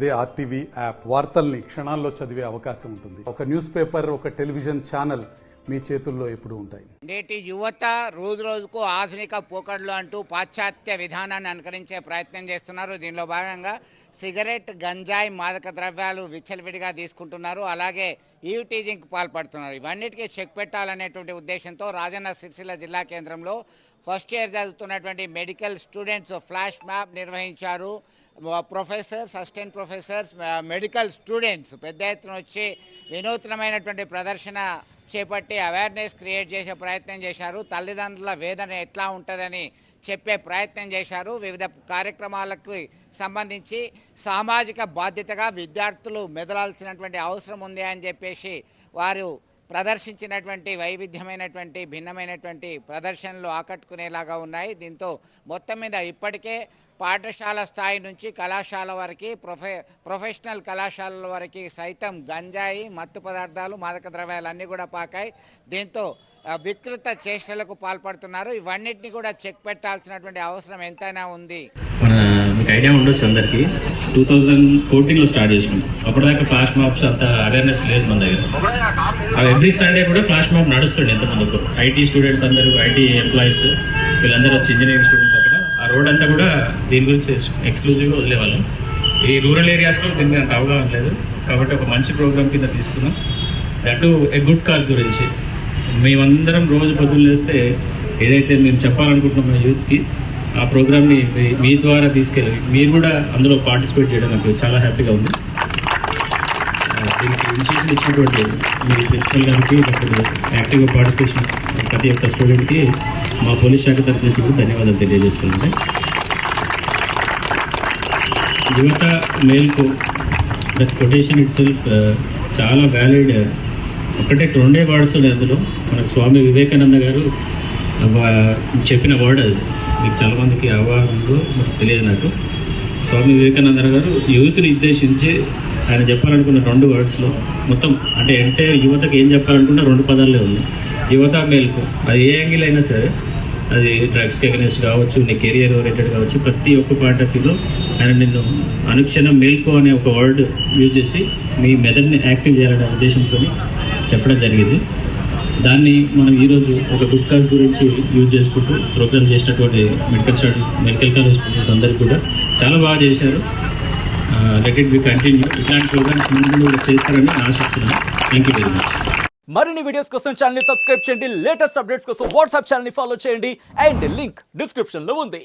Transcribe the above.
అదే RTV app వార్తల్ని క్షణాల్లో చదివే అవకాశం ఉంటుంది. ఒక న్యూస్ పేపర్, ఒక టెలివిజన్ ఛానల్ మీ చేతుల్లో ఎప్పుడూ ఉంటాయి. నేటి యువత రోజు రోజుకు ఆధునిక పోకడలు అంటూ పాశ్చాత్య విధానాన్ని అనుకరించే ప్రయత్నం చేస్తున్నారు. దీనిలో భాగంగా సిగరెట్, గంజాయి, మాదక ద్రవ్యాలు విచ్చలవిడిగా తీసుకుంటున్నారు. అలాగే ఈవ్ టీజింగ్కి పాల్పడుతున్నారు. ఇవన్నిటికీ చెక్ పెట్టాలనేటువంటి ఉద్దేశంతో రాజన్న సిరిసిల్ల జిల్లా కేంద్రంలో ఫస్ట్ ఇయర్ చదువుతున్నటువంటి మెడికల్ స్టూడెంట్స్ ఫ్లాష్ మ్యాప్ నిర్వహించారు. Professors, assistant professors, medical students పెద్ద ఎత్తున వచ్చి వినూత్నమైనటువంటి ప్రదర్శన చేపట్టి అవేర్నెస్ క్రియేట్ చేసే ప్రయత్నం చేశారు. తల్లిదండ్రుల వేదన ఎట్లా ఉంటుందని చెప్పే ప్రయత్నం చేశారు. వివిధ కార్యక్రమాలకు సంబంధించి సామాజిక బాధ్యతగా విద్యార్థులు మెదలాల్సినటువంటి అవసరం ఉంది అని చెప్పేసి వారు ప్రదర్శించినటువంటి వైవిధ్యమైనటువంటి భిన్నమైనటువంటి ప్రదర్శనలు ఆకట్టుకునేలాగా ఉన్నాయి. దీంతో మొత్తం మీద ఇప్పటికే పాఠశాల స్థాయి నుంచి కళాశాల వరకు ప్రొఫెషనల్ కళాశాలల వరకు సైతం గంజాయి, మత్తు పదార్థాలు, మాదక ద్రవ్యాలు అన్నీ కూడా పాకాయి. దీంతో వికృత చేష్టలకు పాల్పడుతున్నారు. ఇవన్నిటిని కూడా చెక్ పెట్టాల్సినటువంటి అవసరం ఎంతైనా ఉంది. మీకు ఐడియా ఉండొచ్చు అందరికీ, 2014లో స్టార్ట్ చేసినాం. అప్పటిదాకా ఫ్లాష్ మాప్స్ అంత అవేర్నెస్ లేదు మన దగ్గర. ఎవ్రీ సండే కూడా ఫ్లాష్ మాప్ నడుస్తుండే. ఎంతమంది ఐటీ స్టూడెంట్స్ అందరూ, ఐటీ ఎంప్లాయీస్ వీళ్ళందరూ వచ్చి, ఇంజనీరింగ్ స్టూడెంట్స్ అక్కడ ఆ రోడ్ అంతా కూడా దీని గురించి ఎక్స్క్లూజివ్గా వదిలేవాళ్ళం. ఈ రూరల్ ఏరియాస్లో దీనికి అంత అవగాహన లేదు కాబట్టి ఒక మంచి ప్రోగ్రామ్ కింద తీసుకున్నాం. దట్ ఏ గుడ్ కాజ్ గురించి మేమందరం రోజు పొద్దున్న లేస్తే ఏదైతే మేము చెప్పాలనుకుంటున్నాం యూత్కి, ఆ ప్రోగ్రామ్ని మీ ద్వారా తీసుకెళ్ళి మీరు కూడా అందులో పార్టిసిపేట్ చేయడం నాకు చాలా హ్యాపీగా ఉంది. దీనికి ఇనిషియేటివ్ ఇచ్చినటువంటి మీ ప్రిన్సిపల్ గారికి, యాక్టివ్గా పార్టిసిపేషన్ ప్రతి ఒక్క స్టూడెంట్కి మా పోలీస్ శాఖ తరఫు నుంచి కూడా ధన్యవాదాలు తెలియజేస్తున్నాను. యువత మేల్కు దట్ కొటేషన్ ఇట్ సెల్ఫ్ చాలా వ్యాలిడ్. ఒకటే 2 వర్డ్స్ ఉన్నాయి అందులో. మనకు స్వామి వివేకానంద గారు చెప్పిన వర్డ్ అది. మీకు చాలామందికి అవగాహన ఉందో మనకు తెలియదు. నాకు స్వామి వివేకానంద గారు యూత్ని ఉద్దేశించి ఆయన చెప్పాలనుకున్న 2 వర్డ్స్లో మొత్తం అంటే యువతకు ఏం చెప్పాలనుకున్నా 2 పదాలే ఉంది. యువత మేల్కు. అది ఏ యాంగిల్ అయినా సరే, అది డ్రగ్స్కి అగెనిస్ట్ కావచ్చు, నీ కెరియర్ ఓరియంటెడ్ కావచ్చు, ప్రతి ఒక్క పాయింట్ ఆఫ్ వ్యూలో ఆయన నిన్ను అనుక్షణం మేల్కో అనే ఒక వర్డ్ యూజ్ చేసి మీ మెదడుని యాక్టివ్ చేయాలనే ఉద్దేశంతో చెప్పడం జరిగింది. దాన్ని మనం ఈరోజు ఒక గుడ్ కాజ్ గురించి యూజ్ చేసుకుంటూ ప్రోగ్రామ్ చేసినటువంటి మెడికల్ కాలేజ్ స్టూడెంట్స్ అందరికీ కూడా చాలా బాగా చేశారు. Let it be continue. ఇట్లాంటి ప్రోగ్రామ్స్ ముందు చేస్తారని ఆశిస్తున్నాను. Thank you very much. మరిన్ని వీడియోస్ కోసం ఛానల్ ని సబ్స్క్రైబ్ చేయండి. లేటెస్ట్ అప్డేట్స్ కోసం వాట్సాప్ ఛానల్ ని ఫాలో చేయండి. అండ్ లింక్ డిస్క్రిప్షన్ లో ఉంది.